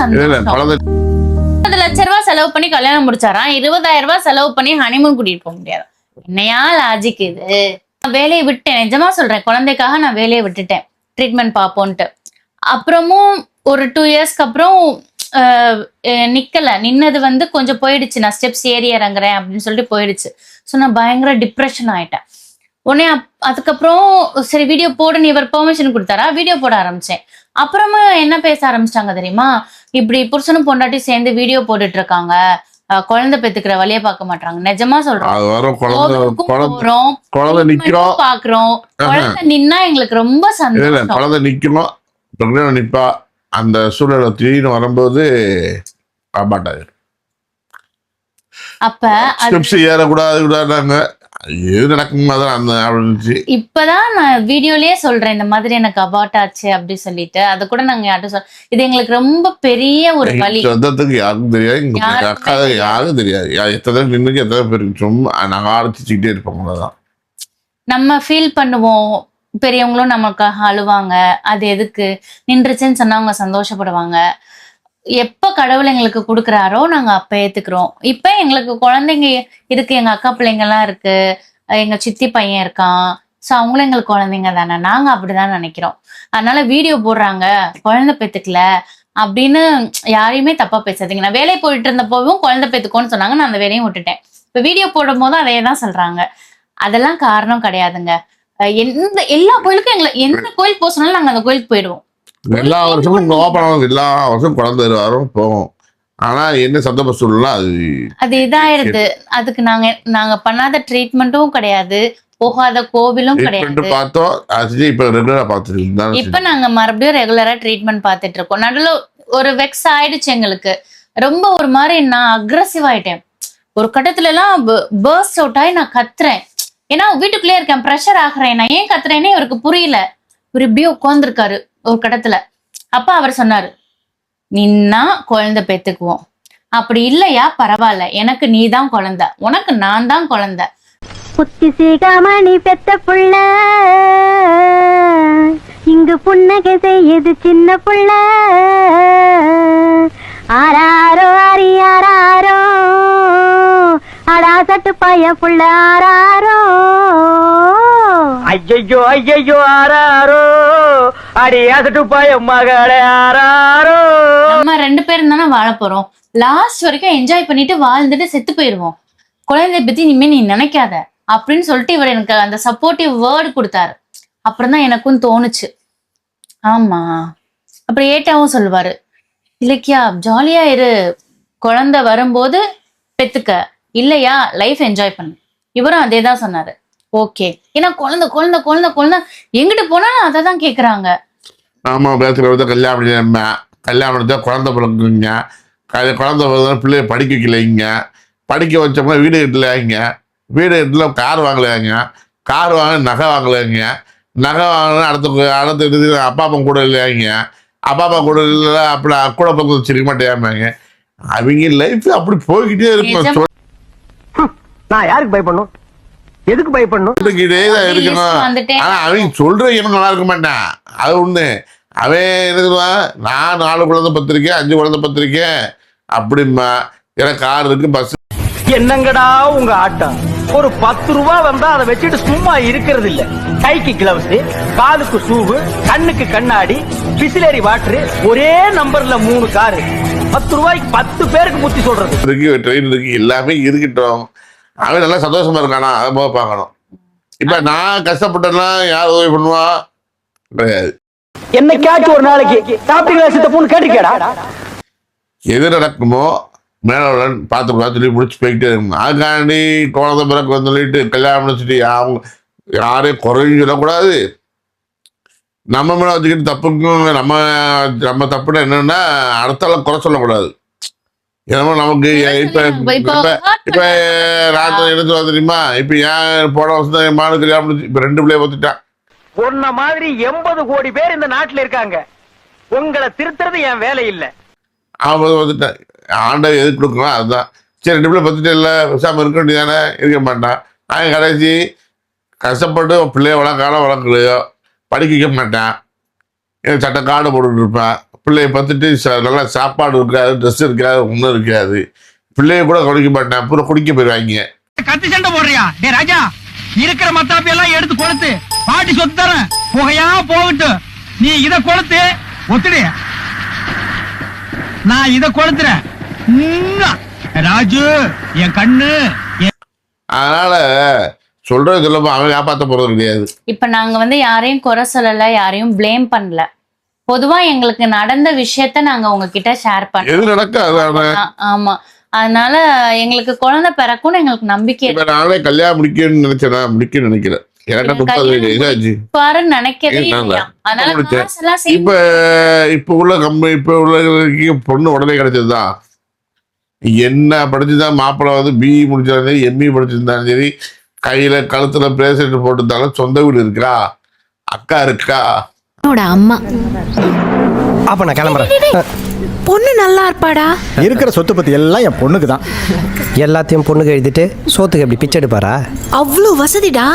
சந்தோஷம். 30 லட்சம் ரூபாய் செலவு பண்ணி கல்யாணம் முடிச்சாராம், 20,000 ரூபாய் செலவு பண்ணி ஹனிமூன் கூட்டிட்டு போக முடியாது. என்னையா லாஜிக் இது? வேலையை விட்டேன், நிஜமா சொல்றேன், குழந்தைக்காக நான் வேலையை விட்டுட்டேன், ட்ரீட்மெண்ட் பார்ப்போன்ட்டு. அப்புறமும் ஒரு 2 இயர்ஸ்க்கு அப்புறம் நின்னது கொஞ்சம் போயிடுச்சு. நான் ஸ்டெப்ஸ் ஏறி இறங்குறேன் அப்படின்னு சொல்லிட்டு போயிடுச்சு. ஸோ நான் பயங்கர டிப்ரெஷன் ஆயிட்டேன். உடனே அதுக்கப்புறம் சரி வீடியோ போடுன்னு இவர் பெர்மிஷன் கொடுத்தாரா, வீடியோ போட ஆரம்பிச்சேன். அப்புறமா என்ன பேச ஆரம்பிச்சிட்டாங்க தெரியுமா, இப்படி புருஷனும் பொண்டாட்டி சேர்ந்து வீடியோ போட்டுட்டு இருக்காங்க, குழந்தை பெத்துக்கிற வழியை பார்க்க மாட்டாங்க. நிஜமா சொல்றோம், பாக்குறோம், குழந்தை நின்னா எங்களுக்கு ரொம்ப சந்தோஷம். குழந்தை நிக்கணும், நிப்பா, அந்த சூழ்நிலை திடீர்னு வரும்போது காப்பாட்டாது. அப்ப ஏறக்கூடாது, எது நடக்கும் இப்பதான் நான் வீடியோலயே சொல்றேன், இந்த மாதிரி எனக்கு அபார்ட் ஆச்சு அப்படி சொல்லிட்டு. அது கூட நாங்க யார்ட்டும் இது எங்களுக்கு ரொம்ப பெரிய ஒரு வலி. சொந்தத்துக்கு யாருக்கும் தெரியாது, அக்கா யாரும் தெரியாது, எத்தனை நின்னுக்கு எத்தனை பேருக்கு சும்மா நாங்க ஆரம்பிச்சுக்கிட்டே இருப்போம். நம்ம ஃபீல் பண்ணுவோம், பெரியவங்களும் நமக்காக அழுவாங்க. அது எதுக்கு நின்றுச்சுன்னு சொன்னா அவங்க சந்தோஷப்படுவாங்க. எப்ப கடவுள் எங்களுக்கு கொடுக்குறாரோ நாங்க அப்ப ஏத்துக்கிறோம். இப்ப எங்களுக்கு குழந்தைங்க இருக்கு, எங்க அக்கா பிள்ளைங்க எல்லாம் இருக்கு, எங்க சித்தி பையன் இருக்கான். சோ அவங்களும் எங்களுக்கு குழந்தைங்க தானே, நாங்க அப்படிதான் நினைக்கிறோம். அதனால வீடியோ போடுறாங்க குழந்தை பெத்துக்கல அப்படின்னு யாரையுமே தப்பா பேசாதீங்க. நான் வேலை போயிட்டு இருந்த போவும் குழந்தை பெத்துக்கோன்னு சொன்னாங்க, நான் அந்த வேலையும் விட்டுட்டேன். இப்ப வீடியோ போடும் போதும் அதே தான் சொல்றாங்க. அதெல்லாம் காரணம் கிடையாதுங்க. எல்லா கோயிலுக்கும் எந்த கோயில் போக சொன்னாலும் நாங்க அந்த கோயிலுக்கு போயிடுவோம். எல்லா வருஷம் குழந்தை வரும் போவோம். ஆனா என்ன சந்தர்ப்ப சூழ்நிலை அது இதாயிருது. அதுக்கு நாங்க பண்ணாத ட்ரீட்மெண்ட்டும் கிடையாது, போகாத கோவிலும் கிடையாது. இப்ப நாங்க மறுபடியும் ரெகுலரா ட்ரீட்மெண்ட் பார்த்துட்டு இருக்கோம். நடுவுல ஒரு வெக்ஸ் ஆயிடுச்சு எங்களுக்கு. ரொம்ப ஒரு மாதிரி நான் அக்ரெசிவ் ஆயிட்டேன். ஒரு கட்டத்துல எல்லாம் பர்ஸ்ட் அவுட் ஆகி நான் கத்துறேன். ஏன்னா வீட்டுக்குள்ளே இருக்கேன், ப்ரெஷர் ஆகுறேன். நான் ஏன் கத்துறேன்னே இவருக்கு புரியல. இவர் இப்படியே உட்கார்ந்துருக்காரு ஒரு கடத்துல. அப்ப அவர் சொன்னாரு, நின்னா குழந்தை பெத்துக்குவோம், அப்படி இல்லையா பரவாயில்ல, எனக்கு நீ தான் குழந்தை, உனக்கு நான் தான் குழந்தை. புத்தி சீகாமணி பெத்த புள்ள, இங்கு புன்னகை செய்யுது சின்ன புள்ள, ஆராரோ அரியாரோ அடாசட்டு பைய புள்ள ஆராரோ. ஐயோ ஐயோ ஆராரோ அடியாசட்டு பைய மகளே ஆராரோ. நம்ம 2 பேரும் தானே வாழ போறோம், லாஸ்ட் வரைக்கும் என்ஜாய் பண்ணிட்டு வாழ்ந்துட்டு செத்து போயிருவோம். குழந்தைய பத்தி இனிமே நீ நினைக்காத அப்படின்னு சொல்லிட்டு இவர் எனக்கு அந்த சப்போர்ட்டிவ் வேர்டு கொடுத்தாரு. அப்புறம் தான் எனக்கும் தோணுச்சு, ஆமா. அப்புறம் ஏட்டாவும் சொல்லுவாரு, இலக்கியா ஜாலியா இரு, குழந்தை வரும்போது பெத்துக்க, இல்லையா லைஃப் என்ஜாய் பண்ணு. இவரும் அதே தான் சொன்னாரு. ஓகே, ஏன்னா குழந்தை குழந்தை குழந்தை குழந்தை எங்கிட்டு போனாலும் அதை தான் கேட்குறாங்க. ஆமா, கல்யாணம் குழந்தை பிறகுங்க, குழந்தை பிள்ளைய படிக்க வைக்கலைங்க, படிக்க வச்சோம்னா வீடு கட்டலைங்க, வீடு கட்டல கார் வாங்கலைங்க, கார் வாங்க நகை வாங்கலைங்க, நகை வாங்கினா அடுத்த அப்பா அப்பா கூட இல்லையாங்க, அப்பா அப்பா கூட இல்லை, அப்படி கூட பக்கம் வச்சிருக்க மாட்டேங்க. அவங்க லைஃப் அப்படி போய்கிட்டே இருக்கும். நான் யாருக்கு பயப்படணும், எதுக்கு பயப்படணும்? இருக்கணும். ஆனா அவங்க சொல்ற எனக்கு நல்லா இருக்க மாட்டேன். அது ஒண்ணு. அவன் இருக்குவான், நான் 4 குழந்தை பத்திரிக்கேன், 5 குழந்தை பத்திரிக்கேன் அப்படிமா, எனக்கு கார் இருக்கு, பஸ். என்னங்கடா உங்க ஆட்டம்? ஒரு 10 ரூபா வந்தா அதை வச்சுட்டு சும்மா இருக்கிறது இல்ல. கைக்கு கிளவுஸ், காலுக்கு ஷூவு, கண்ணுக்கு கண்ணாடி, பிசிலரி வாட்டரு, ஒரே நம்பர்ல 3 காரு. 10 ரூபாய்க்கு 10 பேருக்கு புத்தி சொல்றது இருக்கு, ட்ரெயின் இருக்கு, எல்லாமே இருக்கட்டும். அவன் நல்லா சந்தோஷமா இருக்கானா, அதை போக பார்க்கணும். இப்ப நான் கஷ்டப்பட்டேன்னா யார் உதவி பண்ணுவா? கிடையாது. என்னைக்காச்சும் ஒரு நாளைக்கு சாப்பிட்டீங்களா சித்தப்பூன்னு கேட்டுக்கேடா. எது நடக்குமோ மேல பார்த்து சொல்லி முடிச்சு போய்கிட்டே இருக்கணும். அதுக்காண்டி குழந்தை பிறகு வந்து சொல்லிட்டு கல்யாணம் முடிச்சுட்டு அவங்க யாரையும் குறையும் சொல்லக்கூடாது. நம்ம மேல வச்சுக்கிட்டு தப்புக்கும் நம்ம தப்புன்னா என்னன்னா அடுத்தால குறை சொல்லக்கூடாது. ஏன்னா நமக்கு இப்ப ராத்திரி எடுத்து தெரியுமா, இப்ப ஏன் போன வருஷம் தான் என் மாடு கல்யாணம் முடிச்சு இப்ப 2 பிள்ளைய பார்த்துட்டான். உன்ன மாதிரி 80 கோடி பேர் இந்த நாட்டுல இருக்காங்க, உங்களை திருத்துறது என் வேலை இல்ல. அவன் வந்துட்டான், ஆண்டை எது கொடுக்கலாம் அதுதான். சரி 2 பிள்ளை பத்துட்டு இல்லை விசாம இருக்க வேண்டியதானே, இருக்க மாட்டான். அவன் கடைசி கஷ்டப்பட்டு பிள்ளைய வளர்க்கலையோ படிக்க வைக்க மாட்டான், சட்டை காடை போட்டுட்டு இருப்பேன், பிள்ளைய பார்த்துட்டு நல்லா சாப்பாடு இருக்காது, ட்ரெஸ் இருக்காது, ஒன்றும் இருக்காது. பிள்ளைய கூட கவனிக்க மாட்டேன், அப்புறம் குடிக்க போயிடுவாங்க. கத்தி சண்டை போடுறியா? டே ராஜா, இருக்கிற மத்தாப்பி எல்லாம் எடுத்து கொளுத்து, பாட்டி சொத்து தரேன், புகையா போகட்டும். நீ இத கொளுத்து, ஒத்துடு, நான் இத கொளுத்துறேன். ராஜு என் கண்ணு. அதனால சொல்றது சொல்லப்போ அவன் காப்பாற்ற போறது கிடையாது. இப்ப நாங்க வந்து யாரையும் குறை சொல்லல, யாரையும் ப்ளேம் பண்ணல. பொதுவா எங்களுக்கு நடந்த விஷயத்த நாங்க உங்ககிட்ட ஷேர் எது பண்ணோம். நடக்காது. ஆமா, அதனால எங்களுக்கு குழந்தை பிறக்கும்னு எங்களுக்கு நம்பிக்கை இப்ப நானே கல்யாணம் முடிக்கணும்னு நினைக்கிறேன். எனக்கு 30 வயசு இதாச்சு. இருப்பாருன்னு நினைக்கவே இல்லையா. அதனால முடிச்சேன். காசெல்லாம் சேர்த்து இப்ப உள்ள இப்ப உள்ள பொண்ணு உடனே கிடைச்சதுதான். என்ன படிச்சுதான் மாப்பிள்ளை வந்து பிஇ முடிச்சாலும் சரி, எம்இ படிச்சிருந்தாலும் சரி, கையில கழுத்துல பிரேஸ்லெட் போட்டுருந்தாலும் சொந்த வீடு இருக்கா, அக்கா இருக்கா. அம்மா அப்ப நான் கிளம்புறேன். பொண்ணு நல்லா இருப்பாடா. இருக்கிற சொத்து பத்தி எல்லாம் என் பொண்ணுக்கு தான். எல்லாத்தையும் பொண்ணுக்கு எழுதிட்டு சோத்துக்கு எப்படி பிச்சை எடுப்பாரா? அவ்வளோ வசதிடா.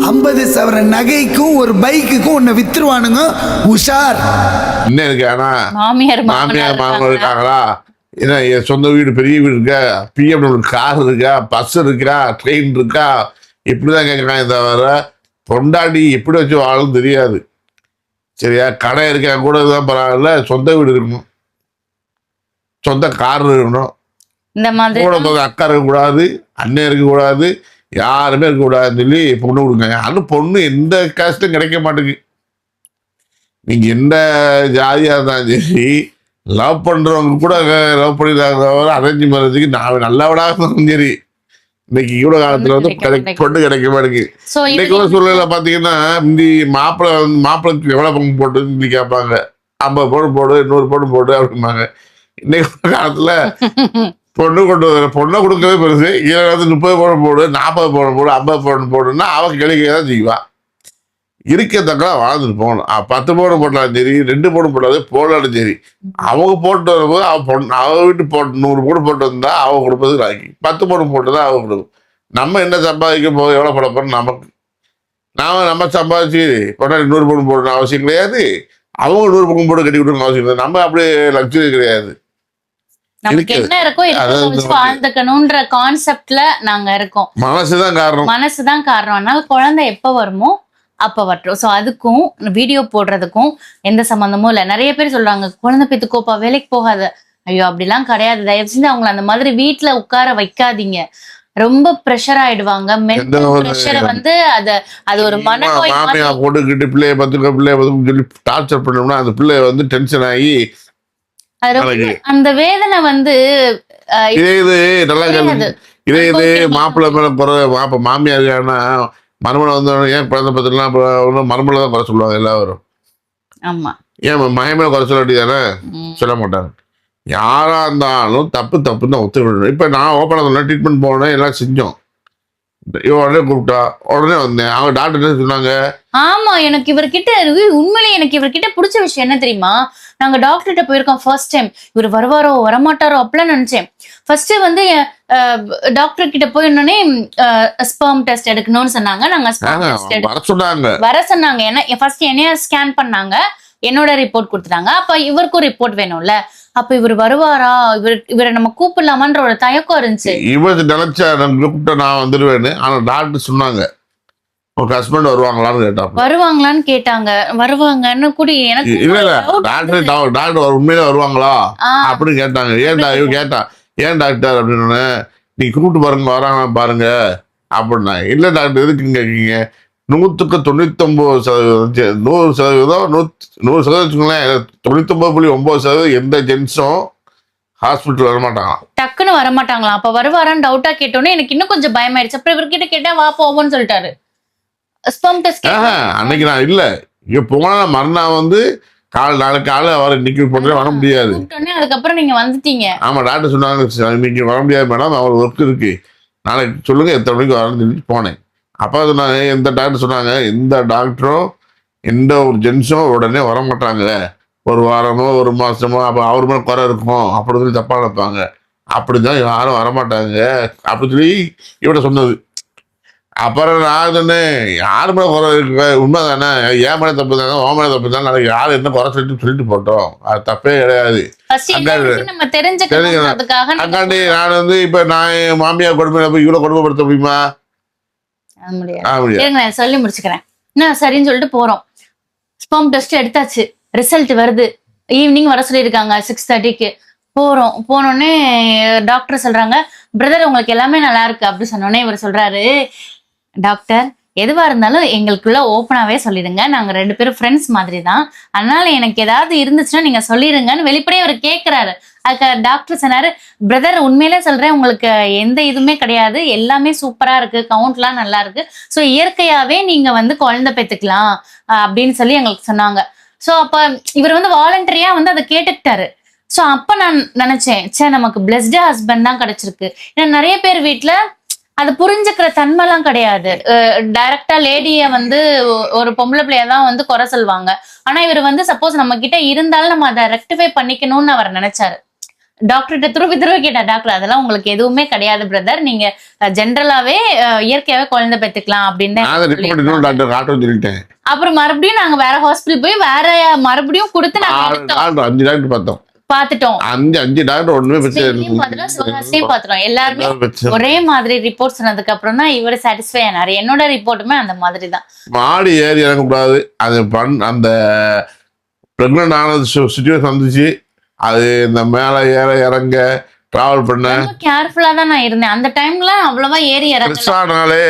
50 சவரன் நகைக்கும் ஒரு பைக்குக்கும் உன்னை வித்துருவானுங்க, உஷார். என்ன இருக்கு? ஆனா மாமியார் மாமனார் இருக்காங்களா? ஏன்னா என் சொந்த வீடு, பெரிய வீடு இருக்கா, பிஎம்டபிள்யூ கார் இருக்கா, பஸ் இருக்கா, ட்ரெயின் இருக்கா, இப்படிதான் கேட்கறாங்க. தவிர பொண்டாடி எப்படி வச்சு வாழும் தெரியாது. சரியா? கடை இருக்கா கூட தான் பரவாயில்ல, சொந்த வீடு இருக்கணும், சொந்த கார் இருக்கணும், இந்த மாதிரி கூட அக்கா இருக்கக்கூடாது, அண்ணன் இருக்கக்கூடாது, யாருமே இருக்கக்கூடாதுன்னு சொல்லி பொண்ணு கொடுங்க. ஆனால் பொண்ணு எந்த காஸ்ட்டும் கிடைக்க மாட்டேங்குது. நீங்க எந்த ஜாதியா இருந்தாலும் சரி, லவ் பண்றவங்க கூட லவ் பண்ணிடுறாங்க. அரேஞ்ச் மேரேஜுக்கு நான் நல்லவடாக இருந்தாலும் சரி, இன்னைக்கு இவ்வளவு காலத்துல வந்து பொண்ணு கிடைக்க மாட்டேங்குது. இன்னைக்கு ஒரு சூழ்நிலை பாத்தீங்கன்னா, முந்தி மாப்பிள்ளைக்கு எவ்வளவு பங்கு போட்டு இன்னைக்கு கேட்பாங்க, 50 பவுன் போடு, 100 பவுன் போடு அப்படிம்பாங்க. இன்னைக்கு காலத்துல பொண்ணு கொண்டு வர பொண்ணை கொடுக்கவே பெருசு. இதில் வந்து 30 பவுன் போடு, 40 பவுன் போடு, 50 பவுன் போடுன்னா அவன் கிளிக்க தான் செய்வா. இருக்கத்தக்கா வாழ்ந்துட்டு போகணும். 10 பவுன் போட்டாலும் சரி, 2 பவுன் போட்டாலும் போடாலும் சரி, அவங்க போட்டு வரும்போது அவ வீட்டு போட்டு 100 பவுன் போட்டு வந்தா அவ கொடுப்பது ராக்கி. 10 பவுன் போட்டு தான் அவ கொடுக்கும். நம்ம என்ன சம்பாதிக்க போக எவ்வளோ போட போறோம் நமக்கு. நம்ம சம்பாதிச்சு போட்டா 100 பவுன் போடணும் அவசியம் கிடையாது, அவங்க 100 பவுன் போட்டு கட்டி கொடுக்கணும் அவசியம் கிடையாது. நம்ம அப்படியே லக்ஸரி கிடையாது. நமக்கு என்ன இருக்கோ வாழ்ந்துக்கணும்ன்ற கான்செப்ட்ல நாங்க இருக்கோம். மனசுதான் காரணம். மனசுதான் காரணம். அதனால குழந்தை எப்ப வருமோ அப்ப வரட்டும். சோ அதுக்கும் வீடியோ போடுறதுக்கும் எந்த சம்பந்தமும் இல்ல. நிறைய பேர் சொல்றாங்க, குழந்தை பெத்துக்கோப்பா, வேலைக்கு போகாத. ஐயோ, அப்படிலாம் கிடையாது. தயவு செஞ்சு அவங்களை அந்த மாதிரி வீட்டுல உட்கார வைக்காதீங்க. ரொம்ப ப்ரெஷர் ஆயிடுவாங்க. மென்டல் ப்ரெஷரை வந்து அது ஒரு மனநோய். மாமியா போட்டுக்கிட்டு பிள்ளைய பத்துக்க சொல்லி டார்ச்சர் பண்ணோம்னா அந்த பிள்ளை வந்து டென்ஷன் ஆகி அந்த வேதனை வந்து இதே மாப்பிள்ளை மேல குறை. மாமியாருக்கானா மருமலை வந்து ஏன் குழந்தை பத்திரலாம் மருமலை தான் குறை சொல்லுவாங்க எல்லாரும். ஆமா, ஏன் மகமேல குறை சொல்ல வேண்டியதானே? சொல்ல மாட்டாங்க. யாரா இருந்தாலும் தப்பு தான் ஒத்துக்கணும். இப்ப நான் ஓப்பனா சொன்ன ட்ரீட்மெண்ட் போனேன், எல்லாம் செஞ்சோம். உடனே கூப்பிட்டா உடனே வந்தேன். அவங்க டாக்டர் என்ன சொன்னாங்க? ஆமா, எனக்கு இவர்கிட்ட உண்மையிலேயே எனக்கு இவர்கிட்ட பிடிச்ச விஷயம் என்ன தெரியுமா? நாங்க டாக்டர்கிட்ட போயிருக்கோம் ஃபர்ஸ்ட் டைம். இவர் வருவாரோ வரமாட்டாரோ அப்படிலாம் நினைச்சேன். ஃபர்ஸ்ட் வந்து டாக்டர் கிட்ட போயிருந்தோடனே ஸ்பெர்ம் டெஸ்ட் எடுக்கணும்னு சொன்னாங்க. நாங்க வர சொன்னாங்க. ஏன்னா ஃபர்ஸ்ட் என்னைய ஸ்கேன் பண்ணாங்க, என்னோட ரிப்போர்ட் கொடுத்துட்டாங்க. அப்ப இவருக்கும் ரிப்போர்ட் வேணும்ல. அப்ப இவர் வருவாரா, இவரை நம்ம கூப்பிடலாமான்ற ஒரு தயக்கம் இருந்துச்சு. இவர் நினைச்சா நான் வந்துடுவேன்னு. ஆனா டாக்டர் சொன்னாங்க, உங்க ஹஸ்பண்ட் வருவாங்களான்னு கேட்டாங்க. வருவாங்கன்னு கூட எனக்கு டாக்டர் உண்மையில வருவாங்களா அப்படின்னு கேட்டாங்க. ஏன் டாக்டர் அப்படின்னு, நீ கூப்பிட்டு பாருங்க, வராங்களா பாருங்க அப்படின்னா. இல்ல டாக்டர் எதுக்குன்னு கேட்கீங்க? 100க்கு 99%, 100% வச்சுக்கோங்களேன், 99.9% எந்த ஜென்ஸும் ஹாஸ்பிட்டல் வரமாட்டாங்க, டக்குன்னு வரமாட்டாங்களா. அப்ப வருவாரான்னு டவுட்டா கேட்டோன்னே எனக்கு இன்னும் கொஞ்சம் பயமாயிடுச்சு. அப்புறம் இவர்கிட்ட கேட்டா வா போவோம்னு சொல்லிட்டாரு. அன்னைக்கு நான் இல்ல, இங்க போனா மறுநாள் வந்து நாளைக்கு காலை இன்னைக்கு போட்டு வர முடியாது. அதுக்கப்புறம் நீங்க வந்துட்டீங்க. ஆமா, டாக்டர் சொன்னாங்க இன்னைக்கு வர முடியாது மேடம், அவர் ஒர்க் இருக்கு, நாளைக்கு சொல்லுங்க எத்தனை மணிக்கு வரணும்னு சொல்லிட்டு போனேன். அப்பா சொன்னாங்க, எந்த டாக்டர் சொன்னாங்க, எந்த டாக்டரும் எந்த ஒரு ஜென்ஸும் உடனே வரமாட்டாங்க, ஒரு வாரமோ ஒரு மாசமோ, அப்போ அவர் மேலே குறை இருக்கும் அப்படி சொல்லி தப்பா நினைப்பாங்க, அப்படிதான் யாரும் வரமாட்டாங்க அப்படி சொல்லி இவட சொன்னது. அப்புறம் நான் சொன்னேன், யாரு மேல குறை இருக்கு, உண்மைதானே, என் மேல தப்பு தானே, உன் மேல தப்பு தானே, நாளைக்கு யாரு என்ன குறை சொல்லிட்டு போட்டோம், அது தப்பே கிடையாது. First என்ன இருக்குன்னு நம்ம தெரிஞ்சுக்கிறதுக்காக அக்காண்டி நான் வந்து இப்ப நான் என் மாமியார் கொடுமை போய் இவ்வளவு கொடுமைப்படுத்த முடியுமா? முடியாது. இருங்க, நான் சொல்லி முடிச்சுக்கிறேன். நான் சரின்னு சொல்லிட்டு போறோம். ஸ்பெர்ம் டெஸ்ட் எடுத்தாச்சு, ரிசல்ட் வருது. ஈவினிங் வர சொல்லியிருக்காங்க 6:30க்கு. போனோடனே டாக்டர் சொல்றாங்க, பிரதர் உங்களுக்கு எல்லாமே நல்லா இருக்கு அப்படி சொன்னோடனே இவர் சொல்றாரு, டாக்டர் எதுவா இருந்தாலும் எங்களுக்குள்ள ஓப்பனாவே சொல்லிடுங்க, நாங்க 2 பேரும் ஃப்ரெண்ட்ஸ் மாதிரி தான், அதனால எனக்கு ஏதாவது இருந்துச்சுன்னா நீங்க சொல்லிடுங்கன்னு வெளிப்படையே அவர் கேட்கிறாரு. அதுக்கு டாக்டர் சொன்னாரு, பிரதர் உண்மையிலே சொல்றேன், உங்களுக்கு எந்த இதுவுமே கிடையாது, எல்லாமே சூப்பரா இருக்கு, கவுண்ட்லாம் நல்லா இருக்கு, ஸோ இயற்கையாவே நீங்க வந்து குழந்தை பெற்றுக்கலாம் அப்படின்னு சொல்லி எங்களுக்கு சொன்னாங்க. ஸோ அப்ப இவர் வந்து வாலண்டரியா வந்து அதை கேட்டுக்கிட்டாரு. ஸோ அப்ப நான் நினைச்சேன், சே நமக்கு பிளஸ்டா ஹஸ்பண்ட் தான் கிடைச்சிருக்கு. ஏன்னா நிறைய பேர் வீட்டுல அது புரிஞ்சுக்கிற தன்மைலாம் கிடையாது. டைரக்டா லேடிய வந்து ஒரு பொம்பளை பிள்ளைய தான் வந்து குறை சொல்லுவாங்க. ஆனா இவர் வந்து சப்போஸ் நம்ம கிட்ட இருந்தாலும் நம்ம அதை ரெக்டிஃபை பண்ணிக்கணும்னு அவர் நினைச்சாரு. டாக்டர்கிட்ட திருப்பி கேட்டார், டாக்டர் அதெல்லாம் உங்களுக்கு எதுவுமே கிடையாது பிரதர், நீங்க ஜென்ரலாவே இயற்கையாவே குழந்தை பெற்றுக்கலாம் அப்படின்னு. அப்புறம் மறுபடியும் நாங்க வேற ஹாஸ்பிட்டல் போய் வேற மறுபடியும் கொடுத்து நாங்க பாத்துட்டோம். 5 டாக்டர் ஒண்ணுமே பாத்துட்டோம். எல்லாருமே ஒரே மாதிரி ரிப்போர்ட் சொன்னதுக்கு அப்புறம் தான் இவரு சாட்டிஸ்ஃபை ஆனாரு. என்னோட ரிப்போர்ட்டுமே அந்த மாதிரி தான். மாடி ஏறி இறங்கக்கூடாது, அது அந்த பிரெக்னன்ட் ஆனது சிச்சுவேஷன் வந்துச்சு. அது இந்த மேல ஏற இறங்க டிராவல் பண்ண கேர்ஃபுல்லா தான் நான் இருந்தேன். அந்த டைம்ல அவ்வளவா ஏறி இறங்கினாலே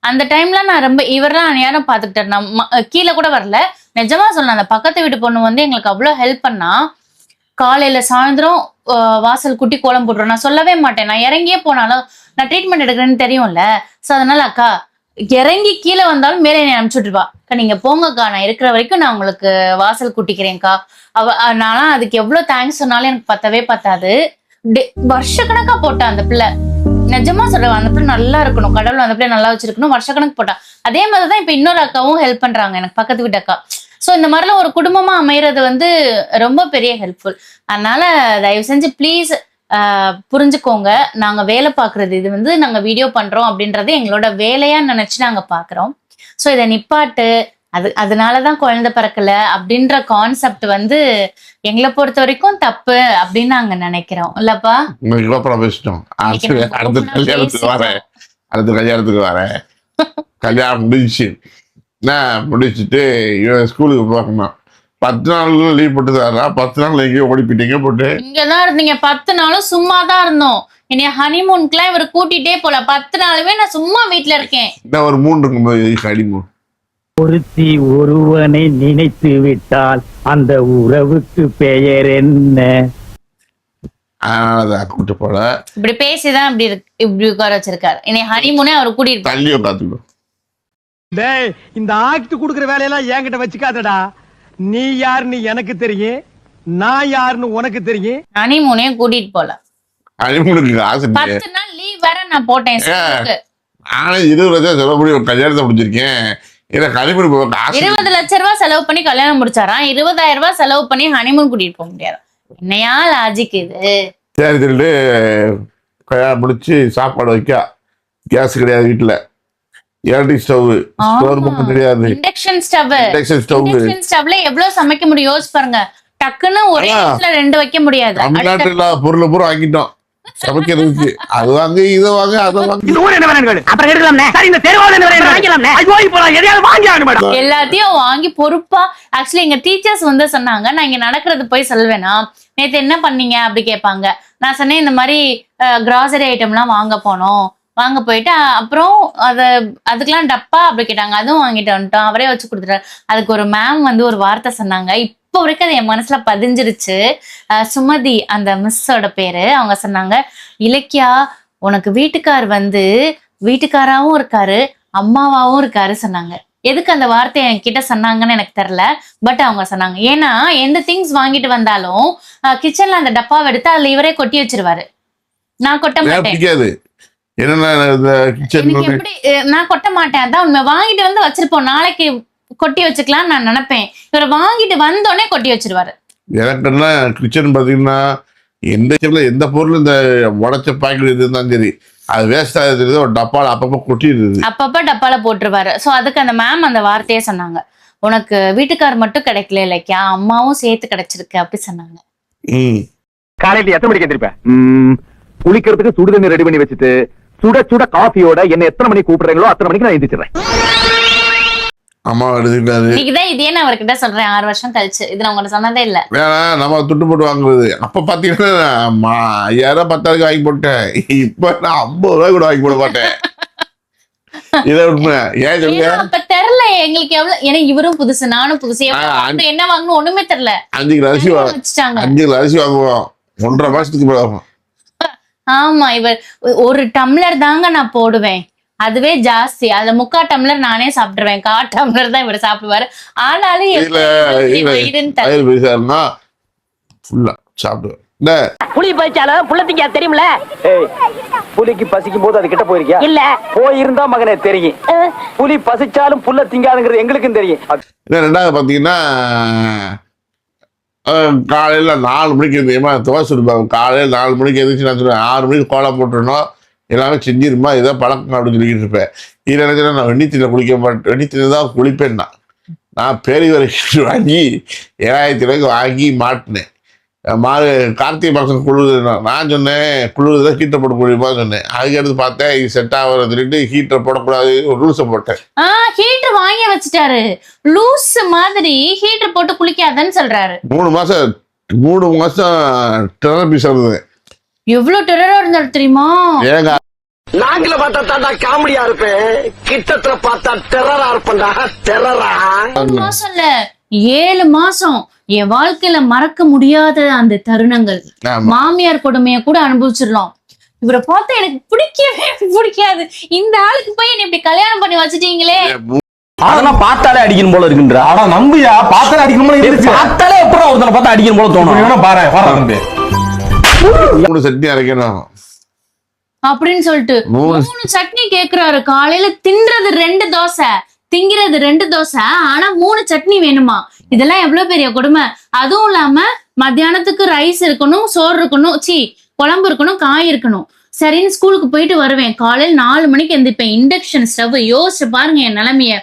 அந்த டைம்ல நான் ரொம்ப இவரெல்லாம் யாரும் பாத்துக்கிட்டாரு. நான் கீழே கூட வரல, நிஜமா சொன்னேன். அந்த பக்கத்து வீட்டு பொண்ணு வந்து எங்களுக்கு அவ்வளவு ஹெல்ப் பண்ணா. காலையில சாயந்தரம் வாசல் குட்டி கோலம் போட்டுரும். நான் சொல்லவே மாட்டேன், நான் இறங்கியே போனாலும் நான் ட்ரீட்மெண்ட் எடுக்கிறேன்னு தெரியும்ல. ஸோ அதனால அக்கா இறங்கி கீழே வந்தாலும் மேலே என்னை அனுப்பிச்சுட்டுருவா, அக்கா நீங்க போங்கக்கா, நான் இருக்கிற வரைக்கும் நான் உங்களுக்கு வாசல் கூட்டிக்கிறேன்க்கா. நானும் அதுக்கு எவ்வளவு தேங்க்ஸ் சொன்னாலும் எனக்கு பத்தவே பத்தாது. வருஷக்கணக்கா போட்டா அந்த பிள்ளை. நிஜமா சொல்றேன், அந்த பிள்ளை நல்லா இருக்கணும், கடவுள் அந்த பிள்ளை நல்லா வச்சிருக்கணும், வருஷக்கணக்கு போட்டா. அதே மாதிரிதான் இப்ப இன்னொரு அக்காவும் ஹெல்ப் பண்றாங்க, எனக்கு பக்கத்து வீட்டு அக்கா. ஸோ இந்த மாதிரிலாம் ஒரு குடும்பமா அமைகிறது வந்து ரொம்ப பெரிய ஹெல்ப்ஃபுல். அதனால தயவு செஞ்சு ப்ளீஸ் புரிஞ்சுக்கோங்க, நாங்க வேலை பார்க்கறது இது வந்து நாங்க வீடியோ பண்றோம் அப்படின்றது எங்களோட வேலையா நினைச்சு நாங்க பாக்குறோம். ஸோ இதை நிப்பாட்டு, அதனாலதான் குழந்தை பிறக்கல அப்படின்ற கான்செப்ட் வந்து எங்களை பொறுத்த வரைக்கும் தப்பு அப்படின்னு நாங்க நினைக்கிறோம். இல்லப்பா அடுத்த கல்யாணத்துக்கு வரேன். கல்யாணம் முடிச்சுட்டு ஸ்கூலுக்கு போகணும். 10 நாள் லீவ் போட்டு தரா, 10 நாள் எங்கேயோ ஓடி போயிட்டீங்க போட்டு. இங்கதான் இருந்தீங்க 10 நாளும் சும்மா தான் இருந்தோம். என்னைய ஹனிமூனுக்குலாம் இவர் கூட்டிட்டே போல. 10 நாளுமே நான் சும்மா வீட்டுல இருக்கேன். ஒரு 3 இருக்கும்போது ஹனிமூன். ஒருத்தி ஒருவனை நினைத்து விட்டால் அந்த உறவுக்கு பெயர் என்ன? அதனாலதான் கூட்டு போல. இப்படி பேசிதான் இப்படி உட்கார வச்சிருக்காரு. என்னைய ஹனிமூனே அவர் கூட்டிட்டு தள்ளி உட்காந்துக்கோ. டேய், இந்த ஆக்ட் குடுக்குற வேலையெல்லாம் என்கிட்ட வச்சுக்காதடா. நீ யாருன்னு எனக்கு தெரியும், நான் யாருன்னு உனக்கு தெரியும். ஹனிமூனே கூட்டிட்டு போல. ஹனிமூனுக்கு ஆசை 10 நாள் லீவ் வேற நான் போட்டேன். ஆனா 20 லட்சம் செலவு பண்ணி ஒரு கல்யாணத்தை முடிச்சிருக்கேன். 20 லட்சம் ரூபாய் செலவு பண்ணி கல்யாணம் முடிச்சாராம். 20,000 ரூபாய் செலவு பண்ணி ஹனிமூன் கூட்டிட்டு போக முடியாது. என்னையா லாஜிக் இது? சரி சொல்லிட்டு கல்யாணம் முடிச்சு சாப்பாடு வைக்க கேஸ் கிடையாது வீட்டுல, எலக்ட்ரிக் ஸ்டவ், கிடையாது, இண்டக்ஷன் ஸ்டவ்ல எவ்வளவு சமைக்க முடியும் யோசிச்சு பாருங்க. டக்குன்னு ஒரே இடத்துல 2 வைக்க முடியாது. தமிழ்நாட்டுல பொருள் பூரா வாங்கிட்டோம் சமைக்கிறதுக்கு. அது வாங்க, இதை வாங்க, அதை வாங்க. எல்லாத்தையும் வாங்கி பொறுப்பா. ஆக்சுவலி எங்க டீச்சர்ஸ் வந்து சொன்னாங்க, நான் இங்க நடக்கிறது போய் சொல்வேனா, நேத்து என்ன பண்ணீங்க அப்படி கேட்பாங்க. நான் சொன்னேன், இந்த மாதிரி கிராசரி ஐட்டம் எல்லாம் வாங்க போனோம், வாங்க போயிட்டு அப்புறம் அதுக்கெல்லாம் டப்பா அப்படி கேட்டாங்க, அதுவும் வாங்கிட்டு வந்துட்டோம், அவரே வச்சு கொடுத்துட்டாரு. அதுக்கு ஒரு மேம் வந்து ஒரு வார்த்தை சொன்னாங்க, இப்போ வரைக்கும் அது என் மனசுல பதிஞ்சிருச்சு. சுமதி அந்த மிஸ்ஸோட பேரு. அவங்க சொன்னாங்க, இலக்கியா உனக்கு வீட்டுக்கார் வந்து வீட்டுக்காராவும் இருக்காரு, அம்மாவாவும் இருக்காரு சொன்னாங்க. எதுக்கு அந்த வார்த்தையை என்கிட்ட சொன்னாங்கன்னு எனக்கு தெரியல, பட் அவங்க சொன்னாங்க. ஏன்னா எந்த திங்ஸ் வாங்கிட்டு வந்தாலும் கிச்சன்ல அந்த டப்பாவை எடுத்து அதுல இவரே கொட்டி வச்சிருவாரு. நான் கொட்ட மாட்டேன். எப்படி நான் கொட்ட மாட்டேன், அதான் உண்மை. வாங்கிட்டு வந்து வச்சிருப்போம், நாளைக்கு கொட்டி வச்சுக்கலாம் நான் நினைப்பேன். இவரை வாங்கிட்டு வந்தோடனே கொட்டி வச்சிருவாரு. எனக்கு கிச்சன் பாத்தீங்கன்னா எந்த பொருள் இந்த உடைச்ச பாக்கெட் இருந்தாலும் சரி, அது வேஸ்ட் ஆகுது, ஒரு டப்பால அப்பப்போ கொட்டிடுது. அப்பப்ப டப்பால போட்டுருவாரு. சோ அதுக்கு அந்த மேம் அந்த வார்த்தையே சொன்னாங்க, உனக்கு வீட்டுக்கார் மட்டும் கிடைக்கல இல்லைக்கா, அம்மாவும் சேர்த்து கிடைச்சிருக்கு அப்படி சொன்னாங்க. காலையில எத்தனை மணிக்கு எந்திரிப்பேன்? குளிக்கிறதுக்கு சுடுதண்ணி ரெடி பண்ணி வச்சுட்டு சுட சுட காஃபியோட என்ன எத்தனை மணிக்கு கூப்பிடுறீங்களோ அத்தனை மணிக்கு நான் எந்திரிச்சிடுறேன். அம்மா எடுத்துக்கிட்டாரு. இன்னைக்குதான் இதே நான் அவர்கிட்ட சொல்றேன் 6 வருஷம் கழிச்சு. இது நான் உங்கள்ட்ட சொன்னதே இல்ல. வேணா நம்ம துட்டு போட்டு வாங்குறது. அப்ப பாத்தீங்கன்னா 5000 10,000 வாங்கி போட்டேன். இப்ப நான் 50 ரூபாய் கூட வாங்கி போட மாட்டேன். இதை உண்மை. ஏன் சொல்லுங்க? அப்ப தெரியல எங்களுக்கு எவ்வளவு. ஏன்னா இவரும் புதுசு நானும் புதுசு. என்ன வாங்கணும் ஒண்ணுமே தெரியல. 5 கிலோ அரிசி வச்சுட்டாங்க. 5 கிலோ அரிசி வாங்குவோம் 1.5 மாசத்துக்கு மேல ஆகும். ஆமா, இவர் ஒரு டம்ளர் தாங்க நான் போடுவேன், அதுவே ஜாஸ்தி. அத 3/4 டம்ளர் நானே சாப்பிட்டுருவேன். 1/4 டம்ளர் தான் இவர் சாப்பிடுவாரு. ஆனாலும் புலி பறிச்சாலும் புள்ள திங்க தெரியுமில. புலிக்கு பசிக்கும் போது அது கிட்ட போயிருக்கியா? இல்ல. போயிருந்தா மகனே தெரியும். புலி பசிச்சாலும் புல்ல திங்காதுங்கிறது எங்களுக்கும் தெரியும். ரெண்டாவது பாத்தீங்கன்னா காலையில 4 மணிக்கு எழுந்திரிமா தோசை இருப்பாங்க. காலையில 4 மணிக்கு எழுந்திரிச்சு நான் சொல்லுவேன் 6 மணிக்கு கோலம் போட்டுருந்தோம், எல்லாமே செஞ்சிருமா இதை பழக்கம் அப்படின்னு சொல்லிக்கிட்டு இருப்பேன். இதை நினைச்சா நான் வெண்ணித்தில குளிக்க மாட்டேன், வெண்ணித்தில தான் குளிப்பேன். நான் பேரி வரைக்கும் வாங்கி 7000 ரூபாய்க்கு வாங்கி மாட்டினேன். கார்த்திகை மாதம் குளிர். நான் சொன்னேன் குளிர்தான் ஹீட்டர் போட முடியுமா சொன்னேன். அதுக்கு எடுத்து பார்த்தேன் இது செட் ஆகுறது சொல்லிட்டு ஹீட்டர் போடக்கூடாது ஒரு ரூல்ஸை போட்டேன். ஹீட்டர் வாங்கி வச்சுட்டாரு லூஸ் மாதிரி. ஹீட்டர் போட்டு குளிக்காதன்னு சொல்றாரு. 3 மாசம் டெரர் பீஸ் இருந்தது. எவ்வளவு டெரரா இருந்தாரு தெரியுமா? ஏங்க நாங்கள பார்த்தா தாண்டா காமெடியா இருப்பேன், கிட்டத்துல பார்த்தா டெரரா இருப்பேன்டா. டெரரா 3 மாசம் இல்ல 7 மாசம். என் வாழ்க்கையில மறக்க முடியாத அந்த தருணங்கள். மாமியார் கொடுமைய கூட அனுபவிச்சிடலாம். இவரை பார்த்தா எனக்கு பிடிக்கவே பிடிக்காது. இந்த ஆளுக்கு போய் என்ன இப்படி கல்யாணம் பண்ணி வச்சுட்டீங்களே. அதெல்லாம் பார்த்தாலே அடிக்கணும் போல இருக்குன்ற. ஆனா நம்பியா பார்த்தாலே அடிக்கணும் போல இருக்கு. பார்த்தாலே எப்பறம் ஒருத்தனை பார்த்தா அடிக்கணும் போல தோணும். பாரு 3 சட்னி அரைக்கணும் அப்படின்னு சொல்லிட்டு 3 சட்னி கேக்குறாரு. காலையில தின்றது 2 தோசை, திங்கிறது 2 தோசை, ஆனா 3 சட்னி வேணுமா? இதெல்லாம் எவ்வளவு பெரிய கொடுமை. அதுவும் இல்லாம மத்தியானத்துக்கு ரைஸ் இருக்கணும், சோறு இருக்கணும், குழம்பு இருக்கணும், காய் இருக்கணும். சரின்னு ஸ்கூலுக்கு போயிட்டு வருவேன். காலையில் 4 மணிக்கு எந்திரிப்பேன். இண்டக்ஷன் ஸ்டவ் யோசிச்சு பாருங்க என் நிலைமைய.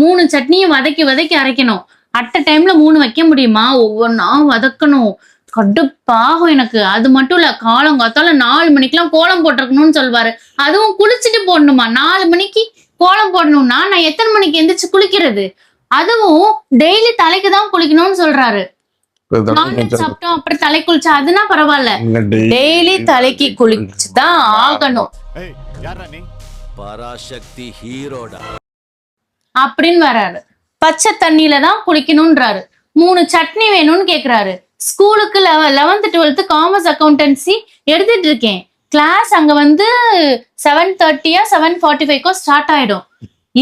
3 சட்னியும் வதக்கி வதக்கி அரைக்கணும். அட்ட டைம்ல 3 வைக்க முடியுமா? ஒவ்வொன்னா வதக்கணும். கடுப்பாகும் எனக்கு. அது மட்டும் இல்ல, காலங்காத்தால 4 மணிக்கெல்லாம் கோலம் போட்டிருக்கணும்னு சொல்வாரு. அதுவும் குளிச்சுட்டு போடணுமா? 4 மணிக்கு கோலம் போடணும்னா நான் எத்தனை மணிக்கு எந்திரிச்சு குளிக்கிறது? அதுவும் டெய்லி தலைக்கு தான் குளிக்கணும்னு சொல்றாரு. சாப்பிட்டோம் அப்புறம் தலை குளிச்சா அதுனா பரவாயில்ல, டெய்லி தலைக்கு குளிச்சுதான் ஆகணும் பராசக்தி ஹீரோடா அப்படின்னு வர்றாரு. பச்சை தண்ணியில தான் குளிக்கணும்ன்றாரு. 3 சட்னி வேணும்னு கேக்குறாரு. ஸ்கூலுக்கு 11th 12th காமர்ஸ் அக்கௌண்டன்சி எடுத்துட்டு இருக்கேன். கிளாஸ் அங்க 7:30 7:45 ஸ்டார்ட் ஆயிடும்.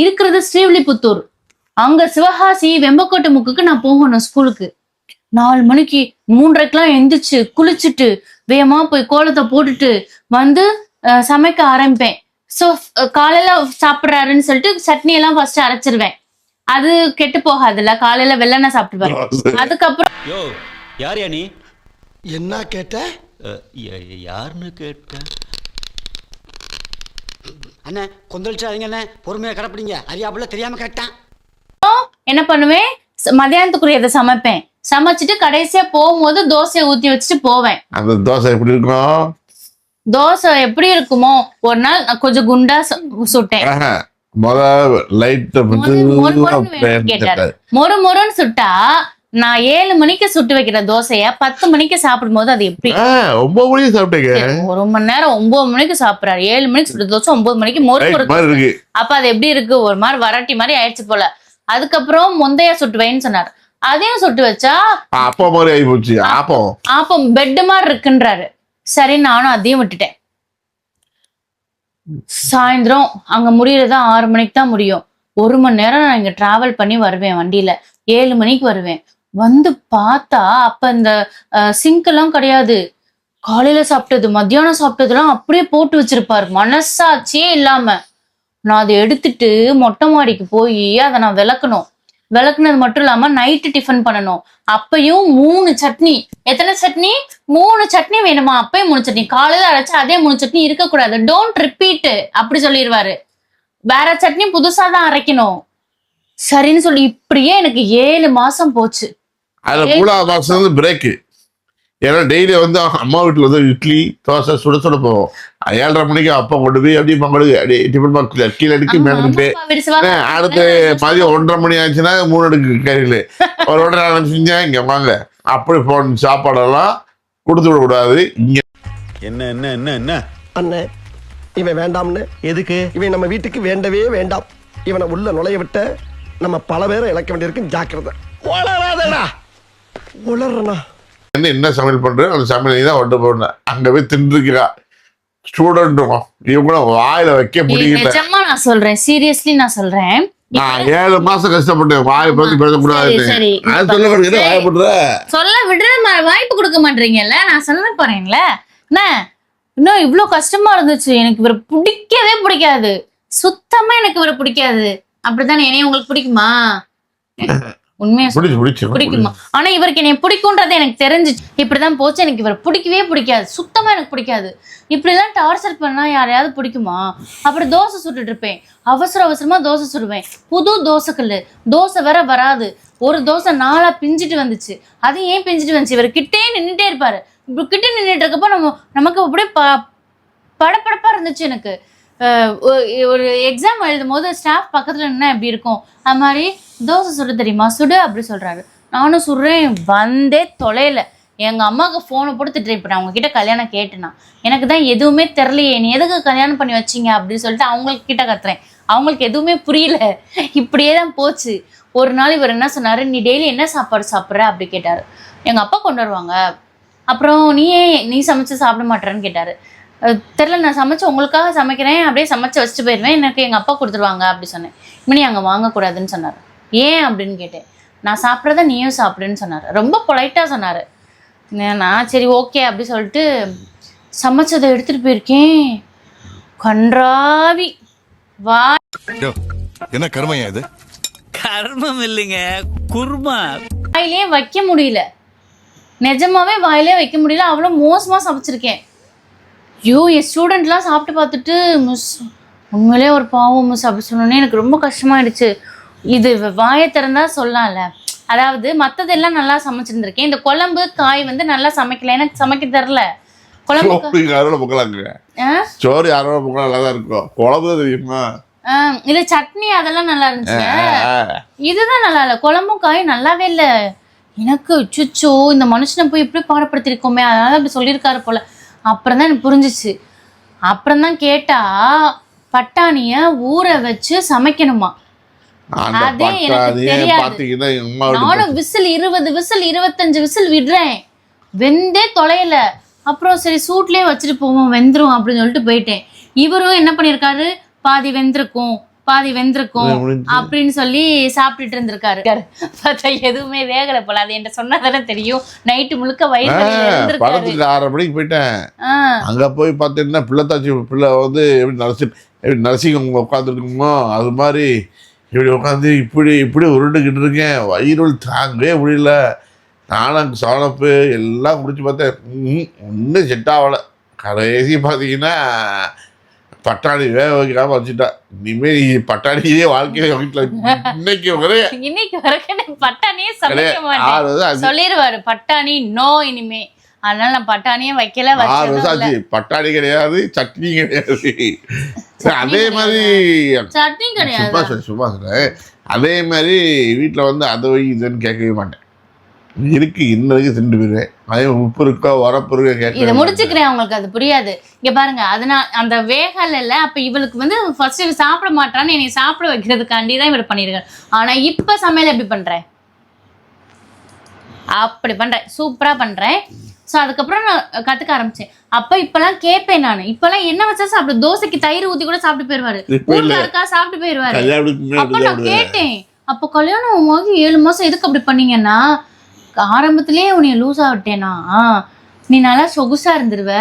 இருக்கிறது ஸ்ரீவில்லிபுத்தூர். அங்க சிவகாசி வெம்பக்கோட்டை முக்குக்கு நான் போகணும் ஸ்கூலுக்கு. 4 மணிக்கு 3:30க்கெல்லாம் எந்திரிச்சு குளிச்சுட்டு வேகமா போய் கோலத்தை போட்டுட்டு சமைக்க ஆரம்பிப்பேன். ஸோ காலையில சாப்பிட்றாருன்னு சொல்லிட்டு சட்னி எல்லாம் ஃபர்ஸ்ட் அரைச்சிருவேன். அது கெட்டு போகாதுல்ல, காலையில வெள்ளனை சாப்பிட்டுவேன். அதுக்கப்புறம் யார் நீ என்ன கேட்ட? யாருன்னு கேட்ட அண்ணே கொந்தளிச்சாதீங்க அண்ணே, பொறுமையா கடப்பிடிங்க. அறியாப்புல தெரியாம கேட்டான். என்ன பண்ணுவேன், மதியானத்துக்குரியதை சமைப்பேன். சமைச்சிட்டு கடைசியா போகும்போது தோசையை ஊத்தி வச்சுட்டு போவேன். அந்த தோசை எப்படி இருக்கும்? தோசை எப்படி இருக்குமோ, ஒரு நாள் நான் கொஞ்சம் குண்டா சுட்டேன். மொறு மொறுன்னு சுட்டா நான் 7 மணிக்கு சுட்டு வைக்கிற தோசைய 10 மணிக்கு சாப்பிடும் போது அது எப்படி? 9 மணிக்கு சாப்பிட்டீங்க. 1 மணி நேரம் 9 மணிக்கு சாப்பிடுறாரு. 7 மணிக்கு சுட்ட தோசை 9 மணிக்கு மொறு இருக்கு. அப்ப அது எப்படி இருக்கு? ஒரு மாதிரி வரட்டி மாதிரி ஆயிடுச்சு போல. அதுக்கப்புறம் முந்தைய சுட்டு வைன்னு சொன்னாரு. அதையும் சுட்டு வச்சா அப்பம் மாதிரி ஆகி போச்சு. ஆப்பம் பெட் மாதிரி இருக்குன்றாரு. சரி நானும் அதையும் விட்டுட்டேன். சாயந்தரம் அங்க முடியறது 6 மணிக்கு தான் முடியும். 1 மணி நேரம் நான் இங்க டிராவல் பண்ணி வருவேன் வண்டியில. 7 மணிக்கு வருவேன். பார்த்தா அப்ப இந்த சிங்க் எல்லாம் கிடையாது. காலையில சாப்பிட்டது மத்தியானம் சாப்பிட்டதெல்லாம் அப்படியே போட்டு வச்சிருப்பாரு, மனசாட்சியே இல்லாம. நான் அதை எடுத்துட்டு மொட்டை மாடிக்கு போய் அதை நான் விளக்கணும். விளக்குனது மட்டும் இல்லாம நைட்டு டிஃபன் பண்ணணும். அப்பயும் 3 சட்னி. எத்தனை சட்னி? 3 சட்னி வேணுமா, அப்பயும் 3 சட்னி, காலையில அரைச்சா அதே 3 சட்னி இருக்கக்கூடாது, டோன்ட் ரிப்பீட் அப்படி சொல்லிடுவாரு. வேற சட்னி புதுசா தான் அரைக்கணும். சரின்னு சொல்லி இப்படியே எனக்கு 7 மாசம் போச்சு. அதுல 3ஆவது மாசம் வந்து பிரேக்கு. ஏன்னா டெய்லி வந்து அம்மா வீட்டுல வந்து இட்லி தோசை சுட சுட போவோம். 7:30 மணிக்கு அப்பா கொண்டு போய் அப்படியே மங்களுக்கு அப்படியே டிஃபன் பாக்ஸ்ல கீழே அடுக்கி மேல அம்மா அப்பா விரிசுவாங்க. அடுத்து மதியம் 1:30 மணி ஆச்சுன்னா 3 அடுக்கு கையில் ஒரு 1:30 செஞ்சேன் இங்க வாங்க அப்படி போன சாப்பாடெல்லாம் கொடுத்து விடக்கூடாது. இங்க என்ன என்ன என்ன என்ன அண்ணே இவன் வேண்டாம்னு. எதுக்கு? இவன் நம்ம வீட்டுக்கு வேண்டவே வேண்டாம். இவனை உள்ள நுழைய விட்ட நம்ம பல பேரை இழக்க வேண்டியிருக்கு. ஜாக்கிரதை. உளறாதடா. உளறனா என்ன சமையல் பண்றேன் அந்த சமையல் தான் கொண்டு போனேன். அங்க போய் தின்றுக்கிறா ஸ்டூடெண்ட்டும் இவங்களும் வாயில வைக்க முடியல. நிஜமா நான் சொல்றேன், சீரியஸ்லி நான் சொல்றேன். நான் 7 மாசம் கஷ்டப்பட்டேன். வாயை பார்த்து பேசக்கூடாது. சரி, அது சொல்ல மாட்டேங்குது. வாயை போடுற சொல்ல விடுற வாய்ப்பு கொடுக்க மாட்டீங்கல்ல. நான் சொல்ல போறேன்ல என்ன, இன்னும் இவ்வளவு கஷ்டமா இருந்துச்சு. எனக்கு இவரை பிடிக்கவே பிடிக்காது, சுத்தமா எனக்கு இவரை பிடிக்காது. அப்படித்தானே? என்னைய உங்களுக்கு பிடிக்குமா? உண்மையா பிடிக்குமா? ஆனா இவருக்கு என்னை பிடிக்கும்ன்றது எனக்கு தெரிஞ்சிச்சு. இப்படிதான் போச்சு. எனக்கு இவரை பிடிக்கவே பிடிக்காது, சுத்தமா எனக்கு பிடிக்காது. இப்படிலாம் டார்ச்சர் பண்ணா யாரையாவது பிடிக்குமா? அப்படி தோசை சுட்டுட்டு இருப்பேன், அவசரமா தோசை சுடுவேன். புது தோசைக்கல்லு, தோசை வேற வராது. ஒரு தோசை 4 பிஞ்சிட்டு வந்துச்சு. அது ஏன் பிஞ்சிட்டு வந்துச்சு? இவர் கிட்டே நின்றுட்டே இருப்பாரு. இப்படி கிட்டே நின்றுட்டு இருக்கப்போ நமக்கு அப்படியே படப்படப்பா இருந்துச்சு. எனக்கு ஒரு எக்ஸாம் எழுதும் போது ஸ்டாஃப் பக்கத்துல நின்னா எப்படி இருக்கும், அது மாதிரி தோசை சுட தெரியுமா, சுடு அப்படி சொல்றாரு. நானும் சுடுறேன், வந்தே தொலைல. எங்க அம்மாவுக்கு போனை போட்டு திட்டுறேன். இப்ப நான் உங்ககிட்ட கல்யாணம் கேட்டேனா, எனக்கு தான் எதுவுமே தெரியலையே, நீ எதுக்கு கல்யாணம் பண்ணி வச்சீங்க அப்படின்னு சொல்லிட்டு அவங்களுக்கு கிட்ட கத்துறேன். அவங்களுக்கு எதுவுமே புரியல. இப்படியே தான் போச்சு. ஒரு நாள் இவர் என்ன சொன்னாரு, நீ டெய்லி என்ன சாப்பாடு சாப்பிட்ற அப்படி கேட்டாரு. எங்க அப்பா கொண்டு வருவாங்க. அப்புறம் நீ சமைச்சு சாப்பிட மாட்டேறன்னு கேட்டாரு. தெரில, நான் சமைச்சு உங்களுக்காக சமைக்கிறேன், அப்படியே சமைச்சு வச்சுட்டு போயிடுவேன், எனக்கு எங்கள் அப்பா கொடுத்துருவாங்க அப்படி சொன்னேன். இனி அங்கே வாங்கக்கூடாதுன்னு சொன்னார். ஏன் அப்படின்னு கேட்டேன். நான் சாப்பிட்றத நீயும் சாப்பிடுன்னு சொன்னார். ரொம்ப பொலைட்டாக சொன்னார். நான் சரி ஓகே அப்படி சொல்லிட்டு சமைச்சதை எடுத்துகிட்டு போயிருக்கேன். கன்றாவி வா. என்ன கர்மையா இது? கர்மம் இல்லைங்க, குர்மா. வாயிலே வைக்க முடியல, நிஜமாவே வாயிலே வைக்க முடியல. அவ்வளோ மோசமாக சமைச்சிருக்கேன். ஐயோ, என் ஸ்டூடெண்ட்லாம் சாப்பிட்டு பார்த்துட்டு மிஸ் உண்மையிலே ஒரு பாவம் மிஸ் அப்படி சொன்னோன்னே எனக்கு ரொம்ப கஷ்டமாயிடுச்சு. இது வாயை திறந்தா சொல்லலாம்ல. அதாவது மற்றதெல்லாம் நல்லா சமைச்சிருந்திருக்கேன், இந்த குழம்பு காய் வந்து நல்லா சமைக்கல, எனக்கு சமைக்க தெரில. குழம்பு சோறு யாரோட பொங்கல் நல்லா தான் இருக்கும். குழம்பு தெரியுமா? இல்ல சட்னி அதெல்லாம் நல்லா இருந்துச்சு, இதுதான் நல்லா இல்லை. குழம்பும் காயும் நல்லாவே இல்லை. எனக்கு சுச்சோ, இந்த மனுஷனை போய் இப்படி பாடப்படுத்திருக்கோமே, அதனால அப்படி சொல்லியிருக்காரு போல. அப்புறம் தான் எனக்கு புரிஞ்சிச்சு. அப்புறம் தான் கேட்டா பட்டாணிய ஊற வச்சு சமைக்கணுமா. அதே எனக்கு தெரியாது. நானும் விசில் 20 விசில் 25 விசில் விடுறேன், வெந்தே தொலைல. அப்புறம் சரி சூட்லயே வச்சுட்டு போவோம், வெந்துரும் அப்படின்னு சொல்லிட்டு போயிட்டேன். இவரும் என்ன பண்ணிருக்காரு, பாதி வெந்திருக்கும் அப்படின்னு சொல்லி சாப்பிட்டுட்டு இருந்திருக்காரு. பார்த்தா எதுவுமே வேகலை போல. அது என்கிட்ட சொன்னாதானே தெரியும். நைட்டு முழுக்க வயிறு படத்துக்கு 6:30 மணிக்கு போயிட்டேன். அங்க போய் பார்த்தீங்கன்னா பிள்ளை வந்து எப்படி நரசிங்க உட்காந்துருக்குமோ அது மாதிரி இப்படி உட்காந்து இப்படி உருண்டுக்கிட்டு இருக்கேன். வயிறு தாங்கவே முடியல. நானும் சவனப்பு எல்லாம் முடிச்சு பார்த்தேன், ஒன்றும் செட் ஆகலை. கடைசி பார்த்தீங்கன்னா பட்டாணி வேக வைக்காம வச்சுட்டா. இனிமேல் பட்டாணியே வாழ்க்கையில வீட்டுல இன்னைக்கு வரைக்கும் பட்டாணியே சமைக்க மாட்டேன் சொல்லிடுவாரு. பட்டாணி நோ இனிமே. அதனால நான் பட்டாணியே வைக்கல. 6 வருஷம் ஆச்சு. பட்டாணி கிடையாது, சட்னி கிடையாது. அதே மாதிரி சட்னி கிடையாது. சும்மா சொல்றேன். அதே மாதிரி வீட்டுல வந்து அதை வை இதுன்னு கேட்கவே மாட்டேன். இருக்கு இன்ன வரைக்கும் திண்டு போயிருவேன். அதே உப்பு இருக்கோ உரப்பு இருக்கோ கேட்க. இதை முடிச்சுக்கிறேன், அவங்களுக்கு அது புரியாது. இங்க பாருங்க, அதனால அந்த வேகல. அப்ப இவளுக்கு வந்து ஃபர்ஸ்ட் இவ சாப்பிட மாட்டான்னு என்னை சாப்பிட வைக்கிறதுக்காண்டி தான் இவர் பண்ணிருக்காரு. ஆனா இப்ப சமையல் எப்படி பண்றேன், அப்படி பண்றேன், சூப்பரா பண்றேன். ஸோ அதுக்கப்புறம் நான் கத்துக்க ஆரம்பிச்சேன். அப்ப இப்பெல்லாம் கேட்பேன் நான். இப்பெல்லாம் என்ன வச்சா சாப்பிடு, தோசைக்கு தயிர் ஊத்தி கூட சாப்பிட்டு போயிருவாரு, ஊர்ல இருக்கா சாப்பிட்டு போயிருவாரு. அப்ப நான் கேட்டேன், அப்போ கல்யாணம் ஆகி 7 மாசம் எதுக்கு அப்படி பண்ணீங்கன்னா, ஆரம்பத்திலேயே உன்னைய லூஸா விட்டேனா, நீ நல்லா சொகுசா இருந்துருவ,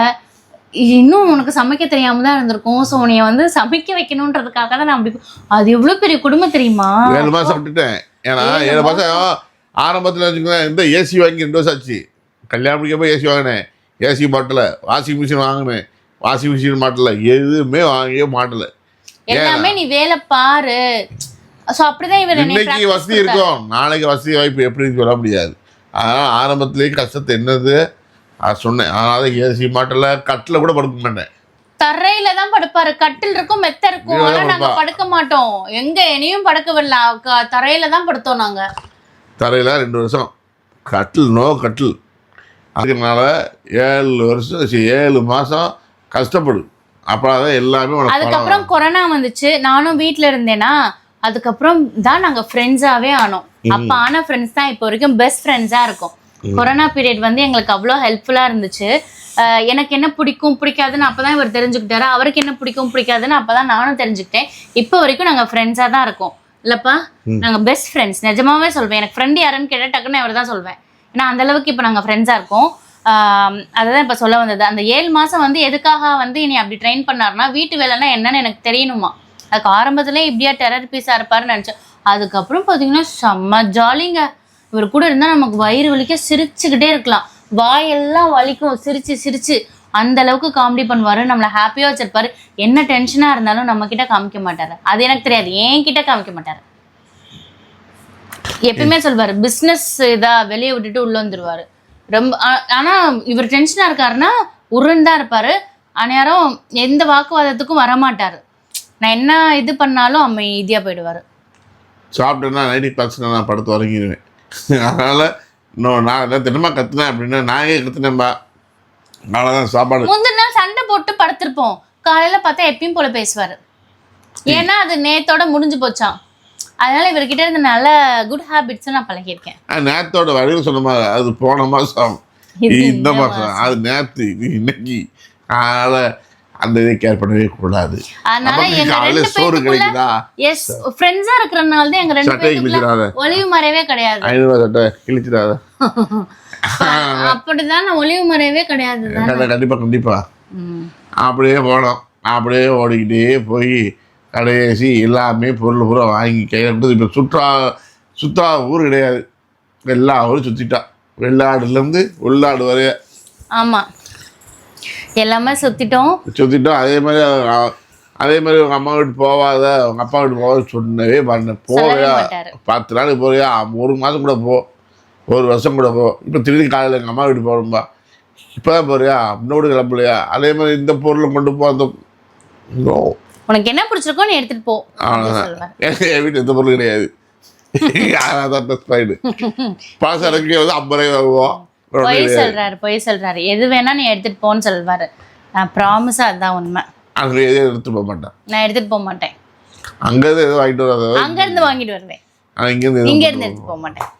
இன்னும் உனக்கு சமைக்க தெரியாம தான் இருந்திருக்கும். ஸோ உன்னைய வந்து சமைக்க வைக்கணுன்றதுக்காக தான் நான் அப்படி. அது எவ்வளவு பெரிய குடும்பம் தெரியுமா. 7 மாசம் விட்டுட்டேன். ஏன்னா 7 மாசம் ஆரம்பத்தில் வச்சுக்கோங்க. இந்த ஏசி வாங்கி 2 வருஷம் ஆச்சு. கல்யாணம் முடிக்கப்போ ஏசி வாங்கினேன். ஏசி மாட்டல, வாஷிங் மிஷின் வாங்கினேன், வாஷிங் மிஷின் மாட்டல, எதுவுமே வாங்கவே மாட்டல. எல்லாமே நீ வேலை பாரு. சோ அப்படிதான் இவர் இன்னைக்கு வசதி இருக்கும், நாளைக்கு வசதி வாய்ப்பு எப்படின்னு சொல்ல முடியாது. அதனால ஆரம்பத்திலேயே கஷ்டத்தை என்னது சொன்னேன். அதனால ஏசி மாட்டல, கட்டில கூட படுக்க மாட்டேன். தரையில தான் படுப்பாரு. கட்டில் இருக்கும், மெத்த இருக்கும், ஆனா நாங்க படுக்க மாட்டோம். எங்க என்னையும் படுக்க விடல, தரையில தான் படுத்தோம் நாங்க. தரையில 2 வருஷம் கட்டில், நோ கட்டில். அதனால 7 வருஷம் 7 மாசம் கஷ்டப்படு. அப்பதான் எல்லாமே. அதுக்கப்புறம் கொரோனா வந்துச்சு, நானும் வீட்டுல இருந்தேனா, அதுக்கப்புறம் தான் நாங்க ஃப்ரெண்ட்ஸாவே ஆனோம். அப்ப ஆன ஃப்ரெண்ட்ஸ் தான் இப்போ வரைக்கும் பெஸ்ட் ஃப்ரெண்ட்ஸா இருக்கும். கொரோனா பீரியட் வந்து எங்களுக்கு அவ்வளோ ஹெல்ப்ஃபுல்லா இருந்துச்சு. எனக்கு என்ன பிடிக்கும் பிடிக்காதுன்னு அப்பதான் இவர் தெரிஞ்சுக்கிட்டாரு, அவருக்கு என்ன பிடிக்கும் பிடிக்காதுன்னு அப்பதான் நானும் தெரிஞ்சுக்கிட்டேன். இப்போ வரைக்கும் நாங்க ஃப்ரெண்ட்ஸா தான் இருக்கோம். இல்லப்பா, நாங்க பெஸ்ட் ஃப்ரெண்ட்ஸ். நிஜமாவே சொல்வேன், எனக்கு ஃப்ரெண்ட் யாருன்னு கேட்டா டக்குன்னு அவர் தான் சொல்வேன். ஏன்னா அந்த அளவுக்கு இப்போ நாங்க ஃப்ரெண்ட்ஸா இருக்கோம். அதுதான் இப்போ சொல்ல வந்தது. அந்த 7 மாசம் வந்து எதுக்காக வந்து இனி அப்படி ட்ரெயின் பண்ணாருன்னா, வீட்டு வேலைன்னா என்னன்னு எனக்கு தெரியணுமா. அதுக்கு ஆரம்பத்துல இப்படியா டெரர் பீஸா இருப்பாருன்னு நினைச்சேன். அதுக்கப்புறம் பாத்தீங்கன்னா செம்ம ஜாலிங்க. இவர் கூட இருந்தா நமக்கு வயிறு வலிக்க சிரிச்சுக்கிட்டே இருக்கலாம், வாயெல்லாம் வலிக்கும் சிரிச்சு சிரிச்சு. அந்த அளவுக்கு காமெடி பண்ணுவாரு, நம்மளை ஹாப்பியா வச்சிருப்பாரு. என்ன டென்ஷனா இருந்தாலும் நம்ம கிட்ட காமிக்க மாட்டாரு. அது எனக்கு தெரியாது, என்கிட்ட காமிக்க மாட்டாரு. எப்பயுமே சொல்வாரு, பிசினஸ் இதா வெளியே விட்டுட்டு உள்ள வந்துருவாரு. ரொம்ப ஆனா இவர் டென்ஷனா இருக்காருன்னா உருண்டா இருப்பாரு. அந்நேரம் எந்த வாக்குவாதத்துக்கும் வரமாட்டாரு. நான் என்ன இது பண்ணாலும் அமைதியா போயிடுவாரு. சாப்பிட்டேன்னா 90% நான் படுத்து உறங்கிடுவேன். அதனால நான் என்ன தினமா கத்துனேன் அப்படின்னா, நான் ஏன் கத்துனேன்பா, அவ்வளோதான் சாப்பாடு. முந்தின நாள் சண்டை போட்டு படுத்திருப்போம், காலையில பார்த்தா எப்பயும் போல பேசுவாரு. ஏன்னா அது நேத்தோட முடிஞ்சு போச்சான். அதனால இவர்கிட்ட இருந்து நல்ல குட் ஹேபிட்ஸ் நான் பழகியிருக்கேன். நேத்தோட வழியில் சொன்ன மாதிரி அது போன மாசம், இந்த மாசம், அது நேத்து, இது இன்னைக்கு. அதனால அந்த இதை கேர் பண்ணவே கூடாது. அதனால எங்க 2 பேருக்குள்ள எஸ் ஃப்ரெண்ட்ஸா இருக்கறனால தான் எங்க 2 பேருக்குள்ள ஒளிவு மறைவே கிடையாது. 500 சட்டை கிழிச்சிடாத. அப்படிதான் ஒளிவு மறைவே கிடையாது. கண்டிப்பா. அப்படியே போனோம், அப்படியே ஓடிக்கிட்டே போய் கடைசி எல்லாமே பொருள் பூரா வாங்கி கையில் எடுத்து. இப்போ சுத்தா ஊர் கிடையாது, எல்லா ஊரும் சுற்றிட்டா. வெள்ளாடுலேருந்து உள்நாடு வரைய. ஆமா, எல்லாமே சுத்திட்டோம். அதே மாதிரி உங்க அம்மா வீட்டு போவாத, உங்க அப்பா வீட்டு போவாத சொன்னவே பண்ணேன். போறியா 10 நாள் போறியா, 1 மாதம் கூட போ, 1 வருஷம் கூட போ. இப்போ திடீர்னு காலையில் எங்கள் அம்மா வீட்டு போகணும்பா, இப்போதான் போறியா, இன்னோடு கிளம்பலையா. அதே மாதிரி இந்த பொருளை கொண்டு போ, அந்த உனக்கு என்ன பிடிச்சிருக்கோ நீ எடுத்துட்டு போ. என் வீட்டு எந்த பொருள் கிடையாது. பாச இறக்கி வந்து 50 ரூபாய் வாங்குவோம். பொய் சொல்றாரு. எது வேணா நீ எடுத்துட்டு போன்னு சொல்வாரு. நான் ப்ராமிஸா அதுதான் உண்மை. அங்க எதுவும் எடுத்துட்டு போக மாட்டேன். நான் எடுத்துட்டு போக மாட்டேன். அங்க இருந்து எதுவும் வாங்கிட்டு வராது. அங்க இருந்து வாங்கிட்டு வருவேன். இங்க இருந்து எடுத்துட்டு போக மாட்டேன்.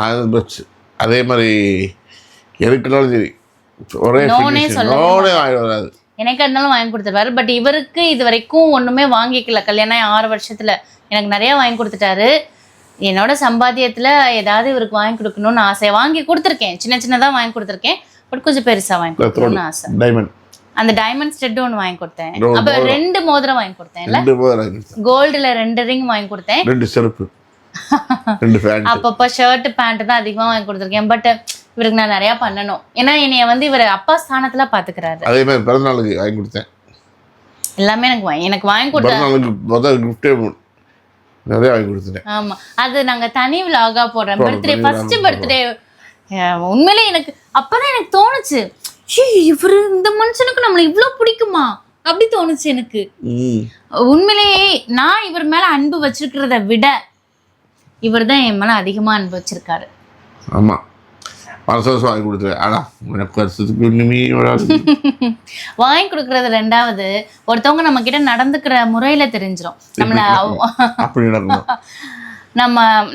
அது பஸ். அதே மாதிரி எதுக்குனாலும் சரி ஒரே வாங்கி வராது. எனக்கு இருந்தாலும் வாங்கி கொடுத்துருவாரு. பட் இவருக்கு இது வரைக்கும் ஒண்ணுமே வாங்கிக்கல. கல்யாணம் 6 வருஷத்துல எனக்கு நிறைய வாங்கி கொடுத்துட்டாரு. என்னோட சம்பாத்தியத்துல ஏதாவது இவருக்கு வாங்கி கொடுக்கணும்னு ஆசை. வாங்கி கொடுத்துருக்கேன், சின்னதா வாங்கி கொடுத்துருக்கேன். பட் கொஞ்சம் பெருசா வாங்கி கொடுக்கணும்னு ஆசை. அந்த டைமண்ட் ஸ்டெட் ஒன்று வாங்கி கொடுத்தேன். அப்ப 2 மோதிரம் வாங்கி கொடுத்தேன். கோல்டுல 2 ரிங் வாங்கி கொடுத்தேன். 2 செருப்பு, 2 பேண்ட். அப்பப்ப ஷர்ட் பேண்ட் தான் அதிகமா வாங்கி கொடுத்துருக்கேன். பட் இவருக்கு நான் நிறைய பண்ணணும். ஏன்னா என்னைய வந்து இவர் அப்பா ஸ்தானத்துல பாத்துக்கிறாரு. அதே மாதிரி பிறந்தநாளுக்கு வாங்கி கொடுத்தேன். எல்லாமே எனக்கு வாங்கி கொடுத்தேன். நிறைய வாங்கி கொடுத்துட்டேன். ஆமா, அது நாங்க தனி விலாகா போடுறேன். Birthday, first birthday. உண்மையிலே எனக்கு அப்பதான் எனக்கு தோணுச்சு, இவரு இந்த மனுஷனுக்கு நம்மள இவ்வளவு பிடிக்குமா அப்படி தோணுச்சு எனக்கு. உண்மையிலேயே நான் இவர் மேல அன்பு வச்சிருக்கிறத விட இவர் தான் என் மேல அதிகமா அன்பு வச்சிருக்காரு. ஆமா, வருஷம் வாங்கி கொடுத்துருவேன். ஆனா எனக்கு வருஷத்துக்கு ஒண்ணுமே வாங்கி கொடுக்கறது 2வது. ஒருத்தவங்க நம்ம கிட்ட நடந்துக்கிற முறையில தெரிஞ்சிடும்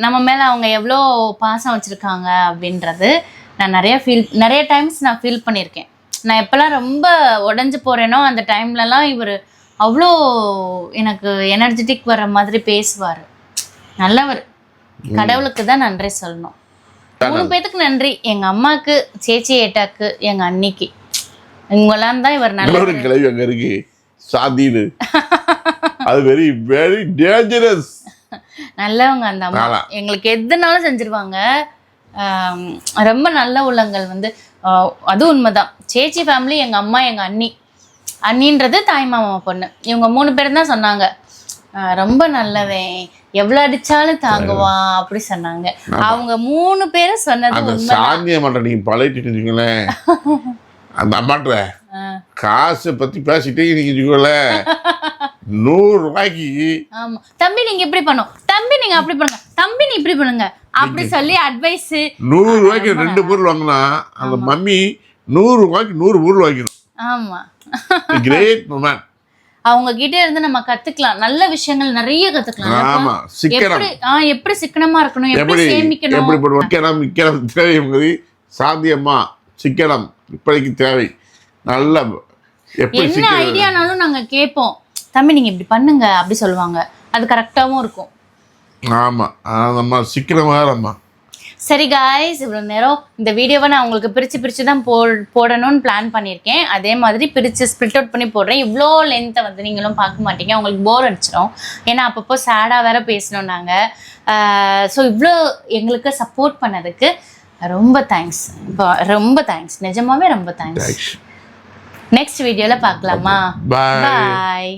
நம்ம மேல அவங்க எவ்வளோ பாசம் வச்சிருக்காங்க அப்படின்றது. நான் நிறைய டைம்ஸ் நான் ஃபீல் பண்ணியிருக்கேன். நான் எப்பெல்லாம் ரொம்ப உடஞ்சு போறேனோ அந்த டைம்லலாம் இவர் அவ்வளோ எனக்கு எனர்ஜெட்டிக் வர மாதிரி பேசுவார். நல்லவர். கடவுளுக்கு தான் நன்றி சொல்லணும். 3 பேத்துக்கு நன்றி. எங்க அம்மாக்கு, சேச்சி ஏட்டாக்கு, எங்க அன்னிக்கு. இவங்கெல்லாம் தான் இவர் நல்ல கிளவி அங்க இருக்கு சாதினு. அது வெரி வெரி டேஞ்சரஸ். நல்லவங்க அந்த அம்மா. எங்களுக்கு எதுனாலும் செஞ்சிருவாங்க. ரொம்ப நல்ல உள்ளங்கள் வந்து அது உண்மைதான். சேச்சி ஃபேமிலி, எங்கள் அம்மா, எங்கள் அண்ணின்றது தாய் மாமா பொண்ணு, இவங்க 3 பேரும் தான் சொன்னாங்க ரொம்ப நல்லவன், எவ்வளவு அடிச்சாலும் தாங்குவான் அப்படி சொன்னாங்க. அவங்க 3 பேரும் சொன்னது அந்த சாந்திய மாட்ட நீங்க பழகிட்டீங்களேன் அந்த அம்மாட்ட காசை பத்தி பேசிட்டே நீங்க 100 ரூபாய்க்கு. ஆமா தம்பி நீங்க இப்படி பண்ணும், தம்பி நீங்க அப்படி பண்ணுங்க, தம்பி நீ இப்படி பண்ணுங்க அப்படி சொல்லி அட்வைஸ். 100 ரூபாய்க்கு 2 பொருள் வாங்கினா அந்த மம்மி 100 ரூபாய்க்கு 100 பொருள் வாங்கிடும். ஆமா கிரேட் மொமெண்ட். அவங்க கிட்ட இருந்து நம்ம கத்துக்கலாம், நல்ல விஷயங்கள் நிறைய கத்துக்கலாம். ஆமா, சிக்கனம் எப்படி சிக்கனமா இருக்கணும், எப்படி சேமிக்கணும், எப்படி சிக்கனம் சிக்கனம் தேவை. சாந்தியம்மா சிக்கனம் இப்படிக்கு தேவை. நல்ல எப்படி என்ன ஐடியானாலும் நாங்க கேட்போம், தம்பி நீங்க இப்படி பண்ணுங்க அப்படி சொல்லுவாங்க, அது கரெக்டாவும் இருக்கும். ஆமா நம்ம சிக்கனமாக அம்மா. சரி காய்ஸ், இவ்வளோ நேரம் இந்த வீடியோவை நான் உங்களுக்கு பிரித்து தான் போடணும்னு பிளான் பண்ணியிருக்கேன். அதே மாதிரி பிரித்து ஸ்ப்ளிட் அவுட் பண்ணி போடுறேன். இவ்வளோ லென்த்தை வந்து நீங்களும் பார்க்க மாட்டீங்க, உங்களுக்கு போர் அடிச்சிடும். ஏன்னா அப்பப்போ சேடாக வேற பேசணும் நாங்கள். ஸோ இவ்வளோ எங்களுக்கு சப்போர்ட் பண்ணதுக்கு ரொம்ப தேங்க்ஸ், ரொம்ப தேங்க்ஸ், நிஜமாவே ரொம்ப தேங்க்ஸ். நெக்ஸ்ட் வீடியோவில் பார்க்கலாமா? பாய். பாய்.